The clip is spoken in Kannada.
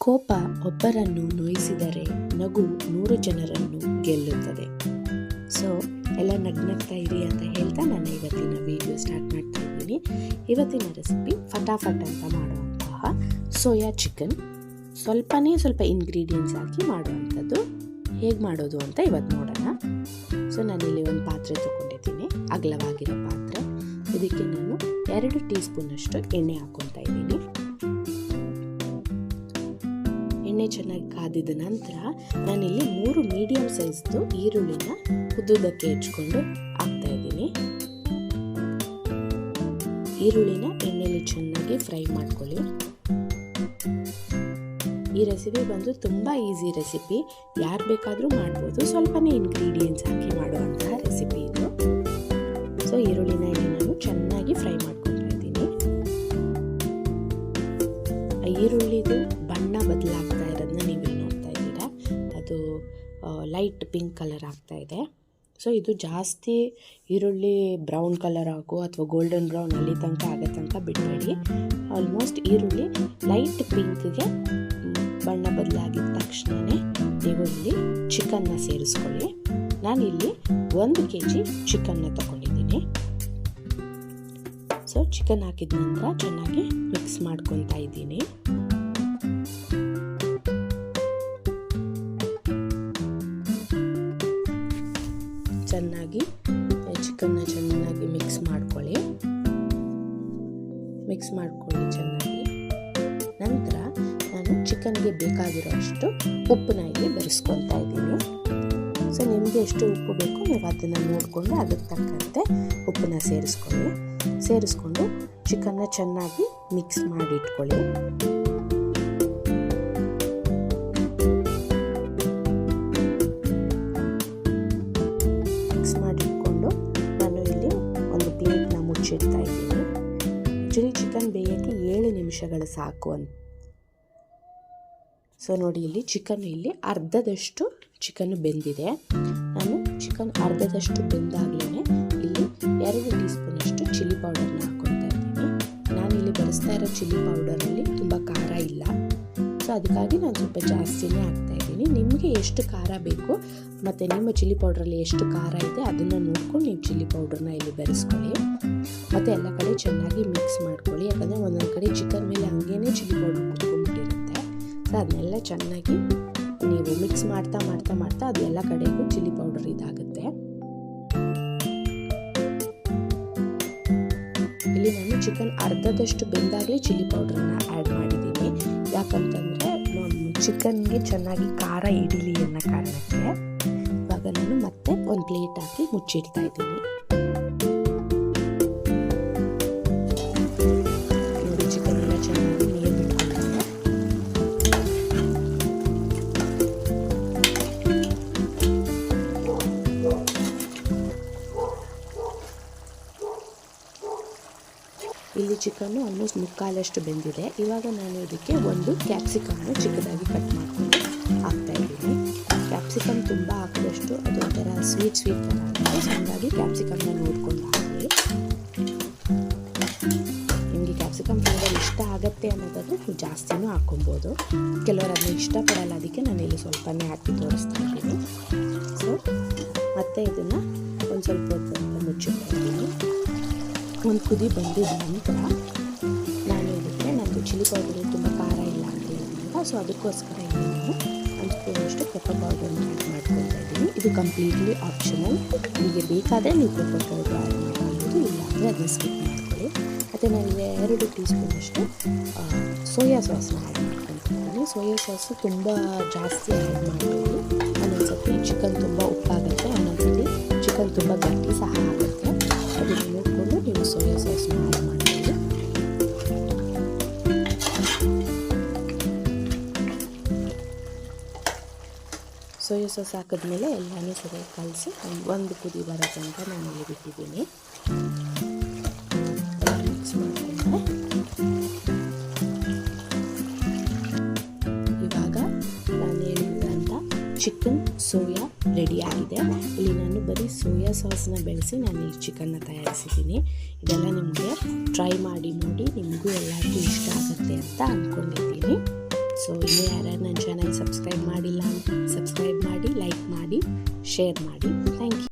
ಕೋಪ ಒಬ್ಬರನ್ನು ನೋಯಿಸಿದರೆ ನಗು 100 ಜನರನ್ನು ಗೆಲ್ಲುತ್ತದೆ. ಸೊ ಎಲ್ಲ ನಗ್ನಗ್ತಾ ಇರಿ ಅಂತ ಹೇಳ್ತಾ ನಾನು ಇವತ್ತಿನ ವಿಡಿಯೋ ಸ್ಟಾರ್ಟ್ ಮಾಡ್ತಾ ಇದ್ದೀನಿ. ಇವತ್ತಿನ ರೆಸಿಪಿ ಫಟಾಫಟ್ ಅಂತ ಮಾಡುವಂತಹ ಸೋಯಾ ಚಿಕನ್. ಸ್ವಲ್ಪ ಇಂಗ್ರೀಡಿಯೆಂಟ್ಸ್ ಹಾಕಿ ಮಾಡುವಂಥದ್ದು. ಹೇಗೆ ಮಾಡೋದು ಅಂತ ಇವತ್ತು ನೋಡೋಣ. ಸೊ ನಾನಿಲ್ಲಿ ಒಂದು ಪಾತ್ರೆ ತೊಗೊಂಡಿದ್ದೀನಿ, ಅಗಲವಾಗಿರೋ ಪಾತ್ರೆ. ಇದಕ್ಕೆ ನಾನು 2 ಟೀ ಸ್ಪೂನಷ್ಟು ಎಣ್ಣೆ ಹಾಕ್ಕೊತಾ ಇದ್ದೀನಿ. ಎಣ್ಣೆ ಚೆನ್ನಾಗಿ ಕಾದಿದ ನಂತರ ನಾನಿಲ್ಲಿ 3 ಮೀಡಿಯಂ ಸೈಜ್ದು ಈರುಳ್ಳಿನ ಉದ್ದುದಕ್ಕೆ ಹೆಚ್ಕೊಂಡು ಹಾಕ್ತಾ ಇದ್ದೀನಿ. ಈರುಳ್ಳಿನ ಎಣ್ಣೆಯಲ್ಲಿ ಚೆನ್ನಾಗಿ ಫ್ರೈ ಮಾಡ್ಕೊಳ್ಳಿ. ಈ ರೆಸಿಪಿ ಬಂದು ತುಂಬ ಈಸಿ ರೆಸಿಪಿ, ಯಾರು ಬೇಕಾದರೂ ಮಾಡ್ಬೋದು. ಸ್ವಲ್ಪನೇ ಇಂಗ್ರೀಡಿಯೆಂಟ್ಸ್ ಹಾಕಿ ಮಾಡುವಂತಹ ರೆಸಿಪಿ ಇದು. ಸೊ ಈರುಳ್ಳಿನ ನಾನು ಚೆನ್ನಾಗಿ ಫ್ರೈ ಮಾಡ್ಕೊತಾ ಇದ್ದೀನಿ. ಈರುಳ್ಳಿದು ಬಣ್ಣ ಬದಲಾಗ್ತಾ ಇರೋದನ್ನ ನೀವು ನೋಡ್ತಾ ಇದ್ದೀರಾ. ಅದು ಲೈಟ್ ಪಿಂಕ್ ಕಲರ್ ಆಗ್ತಾ ಇದೆ. ಸೊ ಇದು ಜಾಸ್ತಿ ಈರುಳ್ಳಿ ಬ್ರೌನ್ ಕಲರ್ ಆಗೋ ಅಥವಾ ಗೋಲ್ಡನ್ ಬ್ರೌನ್ ಅಲ್ಲಿ ತನಕ ಆಗೋ ತನಕ ಬಿಡಬೇಡಿ. ಆಲ್ಮೋಸ್ಟ್ ಈರುಳ್ಳಿ ಲೈಟ್ ಪಿಂಕ್ಗೆ ಬಣ್ಣ ಬದಲಾಗಿದ ತಕ್ಷಣವೇ ನೀವು ಇಲ್ಲಿ ಚಿಕನ್ನ ಸೇರಿಸ್ಕೊಳ್ಳಿ. ನಾನಿಲ್ಲಿ 1 kg ಚಿಕನ್ನ ತಗೊಂಡಿದ್ದೀನಿ. ಸೊ ಚಿಕನ್ ಹಾಕಿದ ನಂತರ ಚೆನ್ನಾಗಿ ಮಿಕ್ಸ್ ಮಾಡ್ಕೊತಾ ಇದ್ದೀನಿ. ಚೆನ್ನಾಗಿ ಚಿಕನ್ನ ಚೆನ್ನಾಗಿ ಮಿಕ್ಸ್ ಮಾಡ್ಕೊಳ್ಳಿ ಚೆನ್ನಾಗಿ. ನಂತರ ನಾನು ಚಿಕನ್ಗೆ ಬೇಕಾಗಿರೋ ಅಷ್ಟು ಉಪ್ಪನ್ನ ಇಲ್ಲಿ ಬೆರೆಸ್ಕೊತಾ ಇದ್ದೀನಿ. ಸೊ ನಿಮಗೆ ಎಷ್ಟು ಉಪ್ಪು ಬೇಕು ನೀವು ಅದನ್ನು ನೋಡಿಕೊಂಡು ಅದಕ್ಕೆ ತಕ್ಕಂತೆ ಉಪ್ಪನ್ನ ಸೇರಿಸ್ಕೊಂಡು ಚಿಕನ್ನ ಚೆನ್ನಾಗಿ ಮಿಕ್ಸ್ ಮಾಡಿ ಇಟ್ಕೊಳ್ಳಿ. ಮಿಕ್ಸ್ ಮಾಡಿಟ್ಕೊಂಡು ನಾನು ಇಲ್ಲಿ ಒಂದು ಪ್ಲೇಟ್ನ ಮುಚ್ಚಿಡ್ತಾ ಇದ್ದೀನಿ. ಆ್ಯಕ್ಚುಲಿ ಚಿಕನ್ ಬೇಯೋಕ್ಕೆ 7 ನಿಮಿಷಗಳು ಸಾಕು ಅಂತ. ಸೊ ನೋಡಿ ಇಲ್ಲಿ ಚಿಕನ್ ಅರ್ಧದಷ್ಟು ಚಿಕನ್ ಬೆಂದಿದೆ. ನಾನು ಚಿಕನ್ ಅರ್ಧದಷ್ಟು ಬೆಂದಾಗಲೇ ಇಲ್ಲಿ 2 ಟೀ ಸ್ಪೂನಷ್ಟು ಚಿಲ್ಲಿ ಪೌಡರ್ನ ಹಾಕ್ಕೊತಾ ಇದ್ದೀನಿ. ನಾನಿಲ್ಲಿ ಬಳಸ್ತಾ ಇರೋ ಚಿಲ್ಲಿ ಪೌಡರಲ್ಲಿ ತುಂಬ ಖಾರ ಇಲ್ಲ. ಸೊ ಅದಕ್ಕಾಗಿ ನಾನು ಸ್ವಲ್ಪ ಜಾಸ್ತಿನೇ ಹಾಕ್ತಾ ಇದ್ದೀನಿ. ನಿಮಗೆ ಎಷ್ಟು ಖಾರ ಬೇಕು ಮತ್ತು ನಿಮ್ಮ ಚಿಲ್ಲಿ ಪೌಡ್ರಲ್ಲಿ ಎಷ್ಟು ಖಾರ ಇದೆ ಅದನ್ನು ನೋಡ್ಕೊಂಡು ನೀವು ಚಿಲ್ಲಿ ಪೌಡರ್ನ ಇಲ್ಲಿ ಬೆರೆಸ್ಕೊಳ್ಳಿ. ಮತ್ತು ಎಲ್ಲ ಕಡೆ ಚೆನ್ನಾಗಿ ಮಿಕ್ಸ್ ಮಾಡ್ಕೊಳ್ಳಿ. ಯಾಕಂದರೆ ಒಂದೊಂದು ಕಡೆ ಚಿಕನ್ ಮೇಲೆ ಹಂಗೇ ಚಿಲ್ಲಿ ಪೌಡರ್ ಕುತ್ಕೊಂಡ್ಬಿಟ್ಟಿರುತ್ತೆ. ಸೊ ಅದನ್ನೆಲ್ಲ ಚೆನ್ನಾಗಿ ನೀವು ಮಿಕ್ಸ್ ಮಾಡ್ತಾ ಅದು ಎಲ್ಲ ಕಡೆಗೂ ಚಿಲ್ಲಿ ಪೌಡರ್ ಇದಾಗುತ್ತೆ. ಇಲ್ಲಿ ನಾನು ಚಿಕನ್ ಅರ್ಧದಷ್ಟು ಬೆಂದಾಗಲೇ ಚಿಲ್ಲಿ ಪೌಡರ್ನ ಆ್ಯಡ್ ಮಾಡಿದ್ದೀನಿ. ಯಾಕಂತಂದರೆ ಚಿಕನ್ಗೆ ಚೆನ್ನಾಗಿ ಖಾರ ಹಿಡಿಲಿ ಅನ್ನೋ ಕಾರಣಕ್ಕೆ. ಇವಾಗ ನಾನು ಮತ್ತೆ ಒಂದು ಪ್ಲೇಟ್ ಹಾಕಿ ಮುಚ್ಚಿಡ್ತಾ ಇದ್ದೀನಿ. ನೋಡಿ ಚಿಕನ್ ಎಲ್ಲ ಚೆನ್ನಾಗಿ ನೀರು ಬಿಟ್ಕೊಂಡಿದೆ. ಇಲ್ಲಿ ಚಿಕನ್ನು ಆಲ್ಮೋಸ್ಟ್ ಮುಕ್ಕಾಲಷ್ಟು ಬೆಂದಿದೆ. ಇವಾಗ ನಾನು ಇದಕ್ಕೆ ಒಂದು ಕ್ಯಾಪ್ಸಿಕಮ್ನ ಚಿಕ್ಕದಾಗಿ ಕಟ್ ಮಾಡ್ಕೊಂಡು ಹಾಕ್ತಾ ಇದ್ದೀನಿ. ಕ್ಯಾಪ್ಸಿಕಮ್ ತುಂಬ ಹಾಕಿದಷ್ಟು ಅದು ಒಂಥರ ಸ್ವೀಟ್ ಥರ ಆಗುತ್ತೆ. ಸೊ ಹಾಗಾಗಿ ಕ್ಯಾಪ್ಸಿಕಮ್ನ ನೋಡ್ಕೊಂಡು ಹಾಕಿ. ನಿಮಗೆ ಕ್ಯಾಪ್ಸಿಕಮ್ ಫ್ಲೇವರ್ ಇಷ್ಟ ಆಗುತ್ತೆ ಅನ್ನೋದಾದರೆ ನೀವು ಜಾಸ್ತಿನೂ ಹಾಕ್ಕೊಬೋದು. ಕೆಲವರು ಅದನ್ನ ಇಷ್ಟಪಡಲ್ಲ, ಅದಕ್ಕೆ ನಾನು ಇಲ್ಲಿ ಸ್ವಲ್ಪನೇ ಹಾಕಿ ತೋರಿಸ್ತಾ ಇದ್ದೀನಿ. ಸೊ ಮತ್ತೆ ಇದನ್ನು ಒಂದು ಸ್ವಲ್ಪ ಹೊತ್ತು ಮುಚ್ಚಿಡ್ತಾ ಇದ್ದೀನಿ. ಒಂದು ಕುದಿ ಬಂದಿದ್ದ ನಂತರ ನಾನು ಇದಕ್ಕೆ ನಂದು ಚಿಲ್ಲಿ ಪೌಡರ್ ತುಂಬ ಖಾರ ಇಲ್ಲ ಅಂತ ಹೇಳಿದ್ನಲ್ಲ. ಸೊ ಅದಕ್ಕೋಸ್ಕರ ಇಲ್ಲಿ ನಾನು 1 ಸ್ಪೂನಷ್ಟು ಪೆಪ್ಪರ್ ಪೌಡರ್ನ ಆ್ಯಡ್ ಮಾಡ್ಕೊತಾ ಇದ್ದೀನಿ. ಇದು ಕಂಪ್ಲೀಟ್ಲಿ ಆಪ್ಷನಲ್. ನಿಮಗೆ ಬೇಕಾದರೆ ನೀವು ಪೆಪ್ಪರ್ ಪೌಡರ್ ಆ್ಯಡ್ ಮಾಡ್ಕೊಳ್ಬೋದು, ಇಲ್ಲಾಂದರೆ ಅದನ್ನ ಸ್ಕಿಪ್ ಮಾಡ್ಕೊಳ್ಳಿ. ಮತ್ತು ನನಗೆ 2 ಟೀ ಸ್ಪೂನಷ್ಟು ಸೋಯಾ ಸಾಸ್ನ ಆ್ಯಡ್ ಮಾಡ್ಕೊಳ್ತೀನಿ. ಸೋಯಾ ಸಾಸು ತುಂಬ ಜಾಸ್ತಿ ಆ್ಯಡ್ ಮಾಡ್ಬೋದು. ಒಂದೊಂದು ಸರ್ತಿ ಚಿಕನ್ ತುಂಬ ಉಪ್ಪಾಗುತ್ತೆ, ಒಂದೊಂದು ಸರ್ತಿ ಚಿಕನ್ ತುಂಬ ಗಟ್ಟಿ ಸಹ ಆಗುತ್ತೆ. ಅದನ್ನು ನೋಡಿಕೊಂಡು ನೀವು ಸೋಯಾ ಸಾಸ್ನ ಆ್ಯಡ್ ಮಾಡ್ಕೊಳ್ಳಿ. ಸೋಯಾ ಸಾಸ್ ಹಾಕಿದ್ಮೇಲೆ ಎಲ್ಲನೂ ಸರಿಯಾಗಿ ಕಲಸಿ ಒಂದು ಕುದಿ ಬರೋ ತನಕ ನಾನು ಇಲ್ಲಿ ಬಿಟ್ಟಿದ್ದೀನಿ. ಮಿಕ್ಸ್ ಮಾಡಿಕೊಂಡ್ರೆ ಇವಾಗ ನಾನು ಹೇಳಿದಂಥ ಚಿಕನ್ ಸೋಯಾ ರೆಡಿಯಾಗಿದೆ. ಇಲ್ಲಿ ನಾನು ಬರೀ ಸೋಯಾ ಸಾಸ್ನ ಬೆಳೆಸಿ ನಾನು ಇಲ್ಲಿ ಚಿಕನ್ನ ತಯಾರಿಸಿದ್ದೀನಿ. ಇದೆಲ್ಲ ನಿಮಗೆ ಟ್ರೈ ಮಾಡಿ ನೋಡಿ, ನಿಮಗೂ ಎಲ್ಲರಿಗೂ ಇಷ್ಟ ಆಗುತ್ತೆ ಅಂತ ಅಂದ್ಕೊಂಡಿದ್ದೀನಿ. ಸೊ ಇನ್ನೂ ಯಾರ್ಯಾರು ನನ್ನ ಚಾನಲ್ ಸಬ್ಸ್ಕ್ರೈಬ್ ಮಾಡಿಲ್ಲ ಸಬ್ಸ್ಕ್ರೈಬ್ ಮಾಡಿ, ಲೈಕ್ ಮಾಡಿ, ಶೇರ್ ಮಾಡಿ. Thank you.